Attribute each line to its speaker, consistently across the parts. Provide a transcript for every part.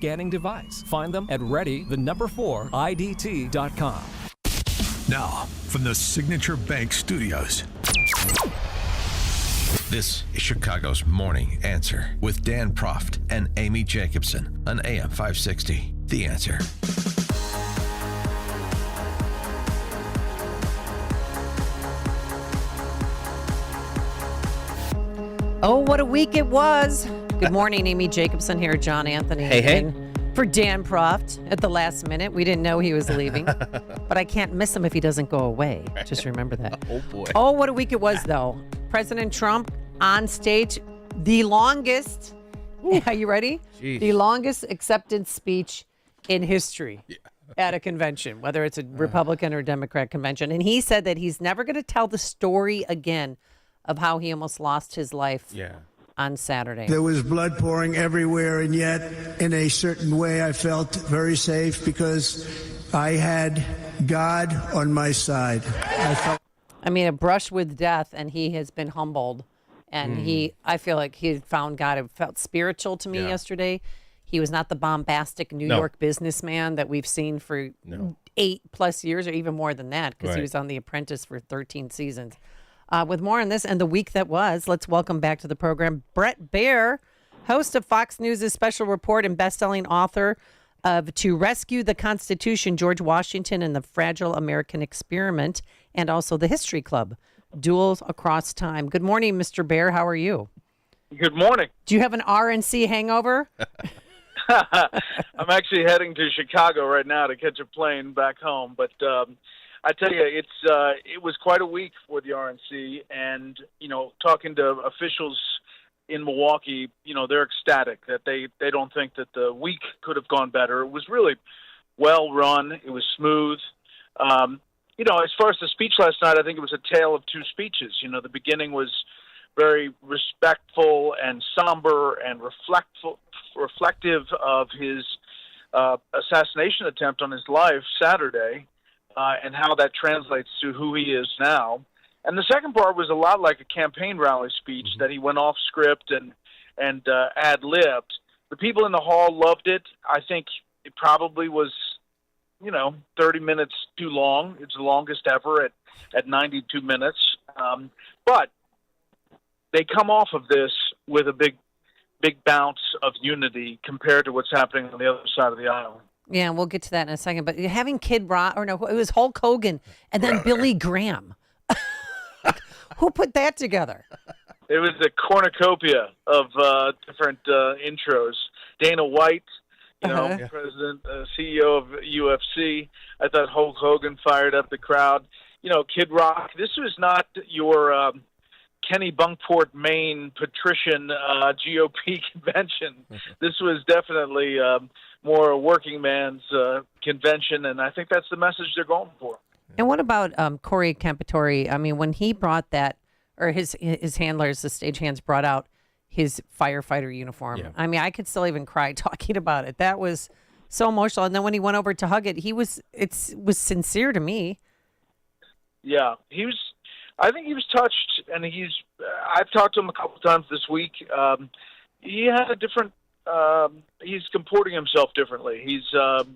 Speaker 1: scanning device. Find them at ready4idt.com.
Speaker 2: Now, from the Signature Bank Studios. This is Chicago's Morning Answer with Dan Proft and Amy Jacobson on AM 560. The Answer.
Speaker 3: Oh, what a week it was. Good morning, Amy Jacobson here, John Anthony.
Speaker 4: Hey.
Speaker 3: For Dan Proft at the last minute. We didn't know he was leaving, but I can't miss him if he doesn't go away. Just remember that.
Speaker 4: Oh, boy.
Speaker 3: Oh, what a week it was, though. President Trump on stage, the longest, are you ready?
Speaker 4: Jeez.
Speaker 3: The longest accepted speech in history at a convention, whether it's a Republican or Democrat convention. And he said that he's never going to tell the story again of how he almost lost his life on Saturday.
Speaker 5: There was blood pouring everywhere, and yet, in a certain way, I felt very safe because I had God on my side.
Speaker 3: I mean, a brush with death, and he has been humbled. And I feel like he had found God. It felt spiritual to me yesterday. He was not the bombastic New York businessman that we've seen for 8+ years, or even more than that, because he was on The Apprentice for 13 seasons. With more on this and the week that was, let's welcome back to the program Bret Baier, host of Fox News' special report and best-selling author of To Rescue the Constitution, George Washington and the Fragile American Experiment, and also The History Club, Duels Across Time. Good morning, Mr. Baier. How are you?
Speaker 6: Good morning.
Speaker 3: Do you have an RNC hangover?
Speaker 6: I'm actually heading to Chicago right now to catch a plane back home, but I tell you, it was quite a week for the RNC, and talking to officials in Milwaukee, they're ecstatic that they don't think that the week could have gone better. It was really well run. It was smooth. As far as the speech last night, I think it was a tale of two speeches. The beginning was very respectful and somber and reflective of his assassination attempt on his life Saturday. And how that translates to who he is now. And the second part was a lot like a campaign rally speech that he went off script and ad-libbed. The people in the hall loved it. I think it probably was, 30 minutes too long. It's the longest ever at 92 minutes. But they come off of this with a big bounce of unity compared to what's happening on the other side of the aisle.
Speaker 3: Yeah, we'll get to that in a second. But having Kid Rock, it was Hulk Hogan and then Billy Graham. Who put that together?
Speaker 6: It was a cornucopia of different intros. Dana White, president, CEO of UFC. I thought Hulk Hogan fired up the crowd. Kid Rock. This was not your Kenny Bunkport, Maine patrician GOP convention. This was definitely more a working man's convention, and I think that's the message they're going for.
Speaker 3: And what about Corey Campitori? I mean, when he brought that, or his handlers, the stagehands, brought out his firefighter uniform. Yeah. I mean, I could still even cry talking about it. That was so emotional. And then when he went over to hug it, it was sincere to me. Yeah,
Speaker 6: I think he was touched, and I've talked to him a couple times this week. He had a different. He's comporting himself differently. He's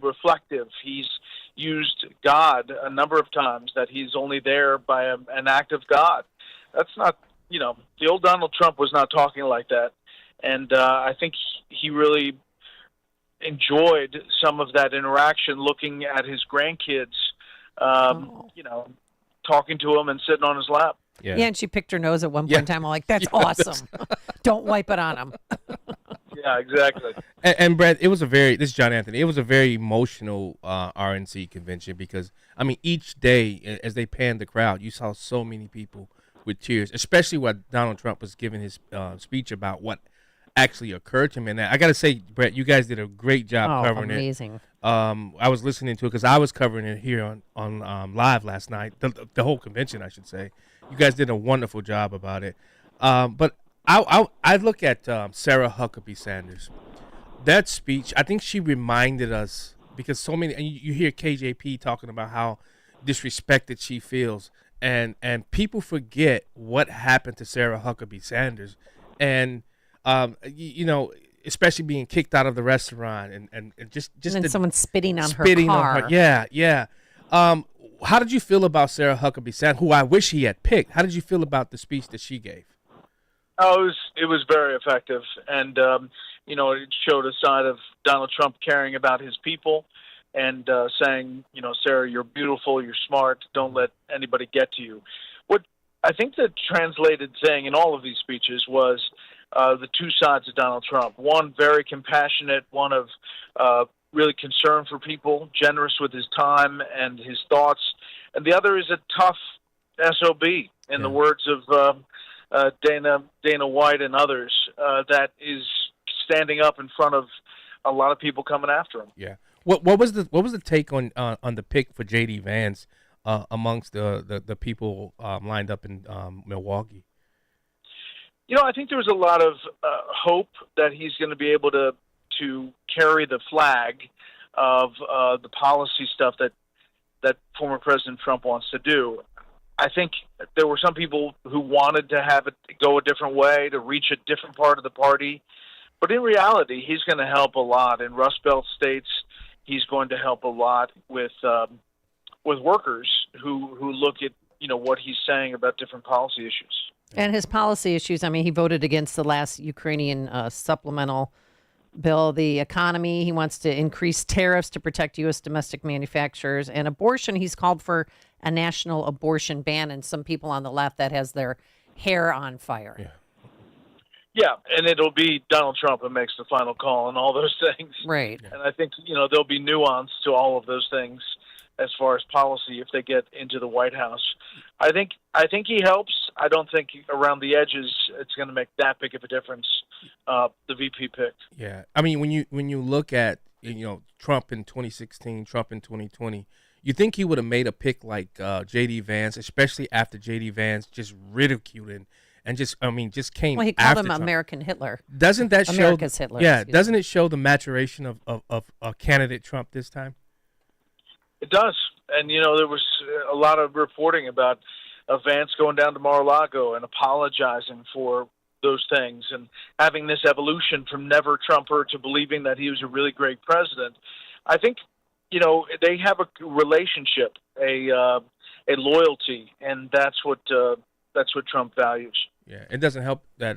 Speaker 6: reflective. He's used God a number of times, that he's only there by an act of God. That's not, the old Donald Trump was not talking like that. And I think he really enjoyed some of that interaction, looking at his grandkids, talking to him and sitting on his lap.
Speaker 3: Yeah, and she picked her nose at one point in time. I'm like, that's awesome. Don't wipe it on him.
Speaker 6: Yeah, exactly.
Speaker 4: And Brett, this is John Anthony. It was a very emotional RNC convention because, each day as they panned the crowd, you saw so many people with tears, especially when Donald Trump was giving his speech about what actually occurred to him. And I got to say, Brett, you guys did a great job covering
Speaker 3: amazing.
Speaker 4: It. I was listening to it because I was covering it here on live last night, the whole convention, I should say. You guys did a wonderful job about it. But I look at Sarah Huckabee Sanders. That speech, I think she reminded us, because so many, and you hear KJP talking about how disrespected she feels, and people forget what happened to Sarah Huckabee Sanders. And, especially being kicked out of the restaurant and just
Speaker 3: and then someone spitting on her
Speaker 4: spitting
Speaker 3: car.
Speaker 4: on her. Yeah. How did you feel about Sarah Huckabee Sanders, who I wish he had picked? How did you feel about the speech that she gave?
Speaker 6: Oh, it was very effective, and it showed a side of Donald Trump caring about his people, and saying, Sarah, you're beautiful, you're smart, don't let anybody get to you. What I think the translated saying in all of these speeches was the two sides of Donald Trump. One, very compassionate, one of really concern for people, generous with his time and his thoughts, and the other is a tough SOB, in the words of Dana White and others, that is standing up in front of a lot of people coming after him.
Speaker 4: Yeah. What was the take on the pick for J.D. Vance amongst the people lined up in Milwaukee?
Speaker 6: I think there was a lot of hope that he's going to be able to carry the flag of the policy stuff that former President Trump wants to do. I think there were some people who wanted to have it go a different way, to reach a different part of the party. But in reality, he's going to help a lot. In Rust Belt states, he's going to help a lot with workers who look at what he's saying about different policy issues.
Speaker 3: And his policy issues, he voted against the last Ukrainian supplemental bill, the economy. He wants to increase tariffs to protect U.S. domestic manufacturers. And abortion, he's called for a national abortion ban. And some people on the left, that has their hair on fire.
Speaker 6: Yeah, and it'll be Donald Trump who makes the final call on all those things.
Speaker 3: Right.
Speaker 6: And I think, there'll be nuance to all of those things as far as policy if they get into the White House. I think he helps. I don't think around the edges it's going to make that big of a difference, the VP pick.
Speaker 4: Yeah. When you look at, Trump in 2016, Trump in 2020, you think he would have made a pick like J.D. Vance, especially after J.D. Vance just ridiculed and just came.
Speaker 3: Well, he called
Speaker 4: after
Speaker 3: him
Speaker 4: Trump.
Speaker 3: American Hitler.
Speaker 4: Doesn't that
Speaker 3: America's
Speaker 4: show?
Speaker 3: Hitler?
Speaker 4: Yeah. Doesn't it show the maturation of candidate Trump this time?
Speaker 6: It does. And, there was a lot of reporting about Vance going down to Mar-a-Lago and apologizing for those things and having this evolution from never Trumper to believing that he was a really great president. I think, they have a relationship, a loyalty, and that's what Trump values.
Speaker 4: Yeah, it doesn't help that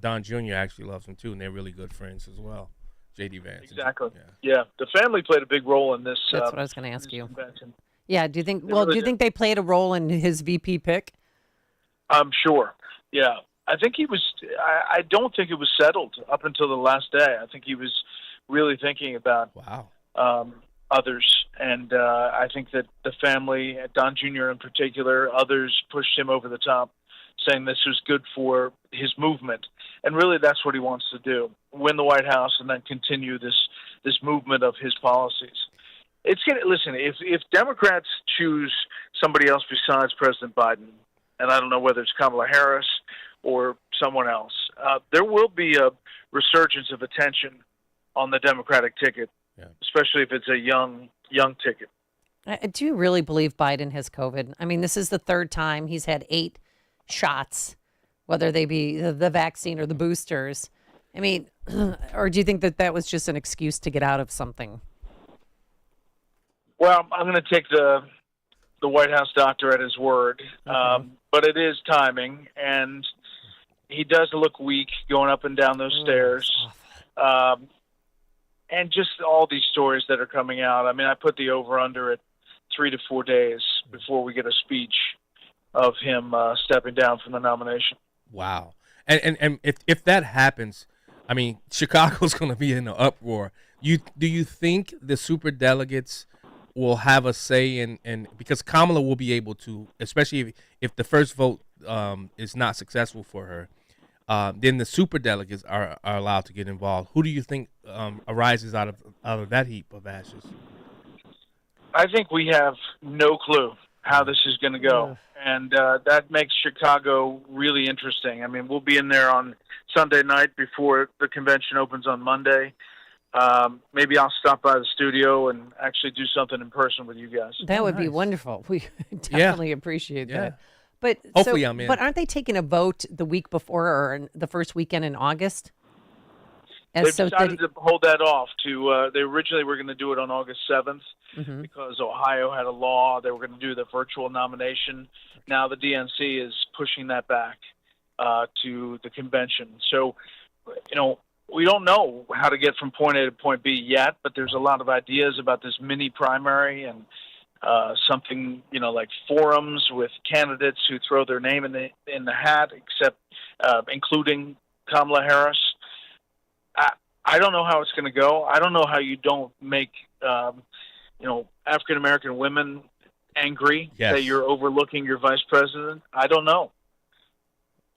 Speaker 4: Don Jr. actually loves him too, and they're really good friends as well. J.D. Vance.
Speaker 6: Exactly. Yeah, the family played a big role in this.
Speaker 3: That's what I was going to ask you.
Speaker 6: Convention.
Speaker 3: Yeah, do you think? Do you think they played a role in his VP pick?
Speaker 6: I'm sure. Yeah, I think he was. I don't think it was settled up until the last day. I think he was really thinking about others, and I think that the family, Don Jr. in particular, others pushed him over the top, saying this was good for his movement. And really that's what he wants to do, win the White House and then continue this movement of his policies. Listen, if Democrats choose somebody else besides President Biden, and I don't know whether it's Kamala Harris or someone else, there will be a resurgence of attention on the Democratic ticket, especially if it's a young ticket.
Speaker 3: Do you really believe Biden has COVID? This is the third time he's had 8 shots, whether they be the vaccine or the boosters. Or do you think that was just an excuse to get out of something?
Speaker 6: Well, I'm going to take the White House doctor at his word, but it is timing, and he does look weak going up and down those stairs. And just all these stories that are coming out. I put the over-under at 3 to 4 days before we get a speech of him stepping down from the nomination.
Speaker 4: Wow. And if that happens, Chicago's going to be in an uproar. Do you think the superdelegates will have a say in because Kamala will be able to, especially if the first vote is not successful for her, then the superdelegates are allowed to get involved. Who do you think arises out of that heap of ashes?
Speaker 6: I think we have no clue how this is going to go. And that makes Chicago really interesting. We'll be in there on Sunday night before the convention opens on Monday. Maybe I'll stop by the studio and actually do something in person with you guys.
Speaker 3: That would be wonderful. We definitely appreciate that. But
Speaker 4: hopefully I'm in.
Speaker 3: But aren't they taking a vote the week before or the first weekend in August?
Speaker 6: They've decided to hold that off to, they originally were going to do it on August 7th because Ohio had a law. They were going to do the virtual nomination. Now the DNC is pushing that back to the convention. So, we don't know how to get from point A to point B yet, but there's a lot of ideas about this mini primary and something, like forums with candidates who throw their name in the hat, except including Kamala Harris. I don't know how it's going to go. I don't know how you don't make, African American women angry that you're overlooking your vice president. I don't know.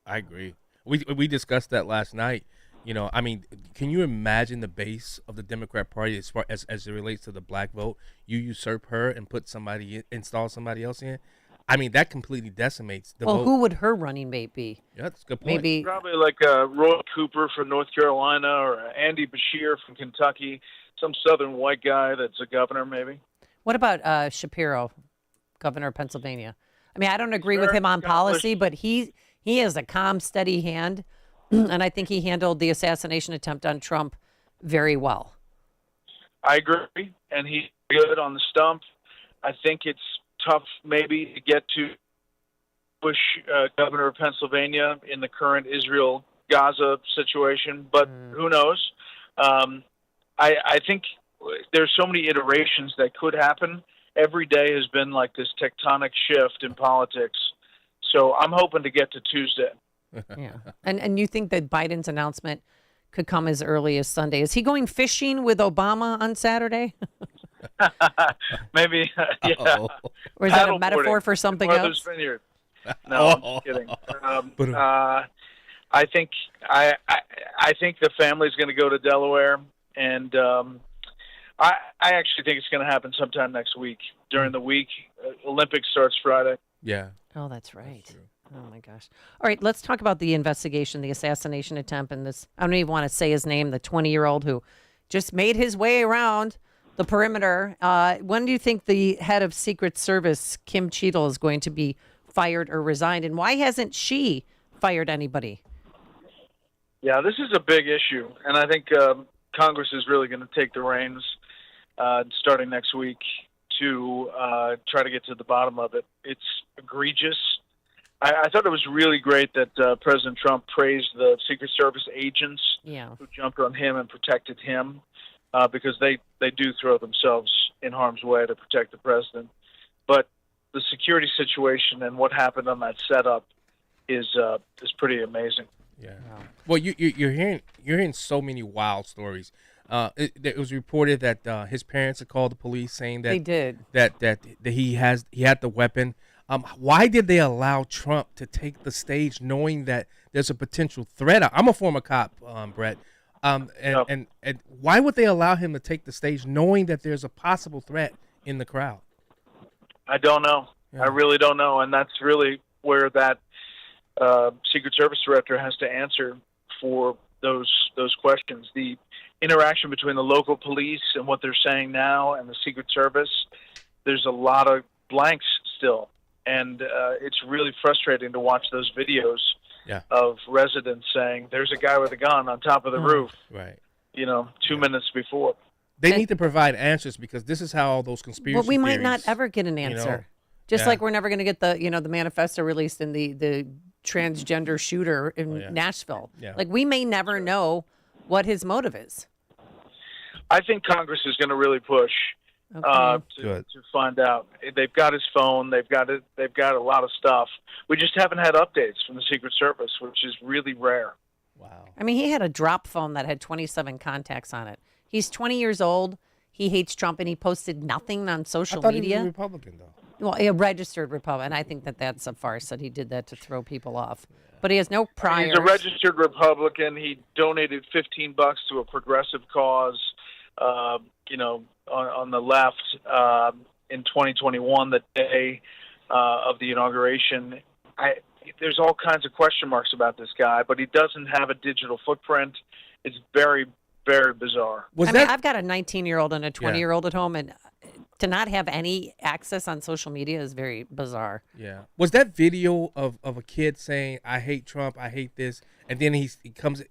Speaker 4: I agree. We discussed that last night. Can you imagine the base of the Democrat Party as far as it relates to the black vote? You usurp her and install somebody else in. That completely decimates the vote.
Speaker 3: Well, who would her running mate be?
Speaker 4: Yeah, that's a good point.
Speaker 3: Maybe
Speaker 6: probably like Roy Cooper from North Carolina or Andy Beshear from Kentucky, some southern white guy that's a governor, maybe.
Speaker 3: What about Shapiro, governor of Pennsylvania? I don't agree with him on policy, but he is a calm, steady hand, and I think he handled the assassination attempt on Trump very well.
Speaker 6: I agree, and he's good on the stump. I think it's tough maybe to get to Bush, governor of Pennsylvania, in the current Israel-Gaza situation, but who knows? I think there's so many iterations that could happen. Every day has been like this tectonic shift in politics. So I'm hoping to get to Tuesday.
Speaker 3: Yeah. And you think that Biden's announcement could come as early as Sunday? Is he going fishing with Obama on Saturday?
Speaker 6: Maybe, yeah.
Speaker 3: Or is that a metaphor for something else?
Speaker 6: Vineyard. No, I'm kidding. I think the family's going to go to Delaware, and I actually think it's going to happen sometime next week. During the week, Olympics starts Friday.
Speaker 4: Yeah.
Speaker 3: Oh, that's right. Oh my gosh. All right, let's talk about the investigation, the assassination attempt, and this. I don't even want to say his name. The 20-year-old who just made his way around the perimeter. When do you think the head of Secret Service, Kim Cheadle, is going to be fired or resigned? And why hasn't she fired anybody?
Speaker 6: Yeah, this is a big issue. And I think Congress is really going to take the reins starting next week to try to get to the bottom of it. It's egregious. I thought it was really great that President Trump praised the Secret Service agents who jumped on him and protected him. Because they do throw themselves in harm's way to protect the president. But the security situation and what happened on that setup is pretty amazing.
Speaker 4: Yeah. Well, you're hearing so many wild stories. It was reported that his parents had called the police saying that
Speaker 3: they did
Speaker 4: that he had the weapon. Why did they allow Trump to take the stage knowing that there's a potential threat? I'm a former cop, Brett. And why would they allow him to take the stage knowing that there's a possible threat in the crowd?
Speaker 6: I don't know. Yeah. I really don't know. And that's really where that Secret Service director has to answer for those questions. The interaction between the local police and what they're saying now and the Secret Service, there's a lot of blanks still. And it's really frustrating to watch those videos of residents saying, there's a guy with a gun on top of the roof,
Speaker 4: right?
Speaker 6: 2 minutes before.
Speaker 4: They need to provide answers because this is how all those conspiracy
Speaker 3: Well, we might
Speaker 4: theories,
Speaker 3: not ever get an answer. Just like we're never going to get the, the manifesto released in the transgender shooter in Nashville. Yeah. Like, we may never know what his motive is.
Speaker 6: I think Congress is going to really push to find out. They've got his phone. They've got a lot of stuff. We just haven't had updates from the Secret Service, which is really rare.
Speaker 4: Wow.
Speaker 3: I mean, he had a drop phone that had 27 contacts on it. He's 20 years old. He hates Trump, and he posted nothing on social media.
Speaker 4: He was a Republican, though.
Speaker 3: Well, a registered Republican. I think that's a farce that he did that to throw people off. But he has no priors.
Speaker 6: He's a registered Republican. He donated $15 to a progressive cause, on the left in 2021, the day of the inauguration. There's all kinds of question marks about this guy, but he doesn't have a digital footprint. It's very, very bizarre.
Speaker 3: I've got a 19-year-old and a 20-year-old at home, and to not have any access on social media is very bizarre.
Speaker 4: Yeah. Was that video of a kid saying, I hate Trump, I hate this, and then he comes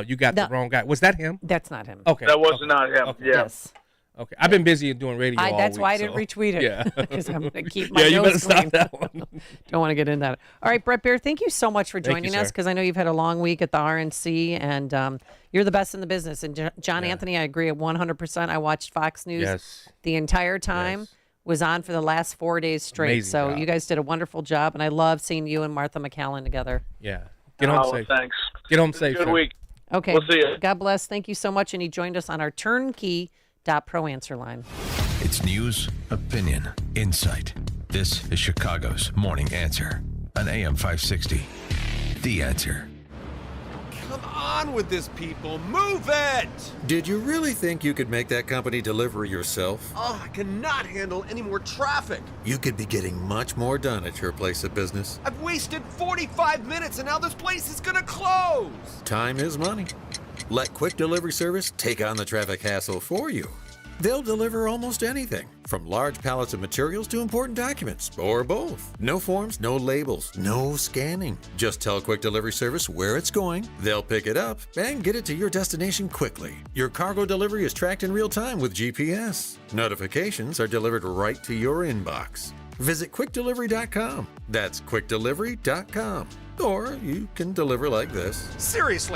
Speaker 4: you got the wrong guy. Was that him?
Speaker 3: That's not him.
Speaker 4: Okay.
Speaker 6: That was not him.
Speaker 4: Okay.
Speaker 6: Yeah.
Speaker 3: Yes.
Speaker 4: Okay. I've been busy doing radio all
Speaker 3: That's
Speaker 4: week,
Speaker 3: why I didn't
Speaker 4: so-
Speaker 3: retweet it.
Speaker 4: Yeah.
Speaker 3: Because I'm going to keep my
Speaker 4: you better
Speaker 3: nose clean.
Speaker 4: stop that one.
Speaker 3: Don't want to get into that. All right, Bret Baier, thank you so much for
Speaker 4: Thank you,
Speaker 3: joining us
Speaker 4: sir.
Speaker 3: because I know you've had a long week at the RNC and you're the best in the business. And John Anthony, I agree at 100%. I watched Fox News
Speaker 4: Yes.
Speaker 3: the entire time.
Speaker 4: Yes.
Speaker 3: Was on for the last 4 days straight.
Speaker 4: Amazing
Speaker 3: so
Speaker 4: job.
Speaker 3: you guys did a wonderful job, and I love seeing you and Martha McCallan together.
Speaker 4: Yeah. Get home safe.
Speaker 6: Thanks.
Speaker 4: Get home
Speaker 6: It's a
Speaker 4: safe.
Speaker 6: Good
Speaker 4: sir.
Speaker 6: week.
Speaker 3: Okay.
Speaker 6: We'll see you.
Speaker 3: God bless. Thank you so much. And he joined us on our turnkey.pro answer line.
Speaker 2: It's news, opinion, insight. This is Chicago's Morning Answer on AM 560. The Answer.
Speaker 7: Come on with this, people. Move it!
Speaker 8: Did you really think you could make that company deliver yourself?
Speaker 7: Oh, I cannot handle any more traffic.
Speaker 8: You could be getting much more done at your place of business.
Speaker 7: I've wasted 45 minutes and now this place is gonna close.
Speaker 8: Time is money. Let Quick Delivery Service take on the traffic hassle for you. They'll deliver almost anything, from large pallets of materials to important documents, or both. No forms, no labels, no scanning. Just tell Quick Delivery Service where it's going, they'll pick it up, and get it to your destination quickly. Your cargo delivery is tracked in real time with GPS. Notifications are delivered right to your inbox. Visit quickdelivery.com. That's quickdelivery.com. Or you can deliver like this.
Speaker 7: Seriously,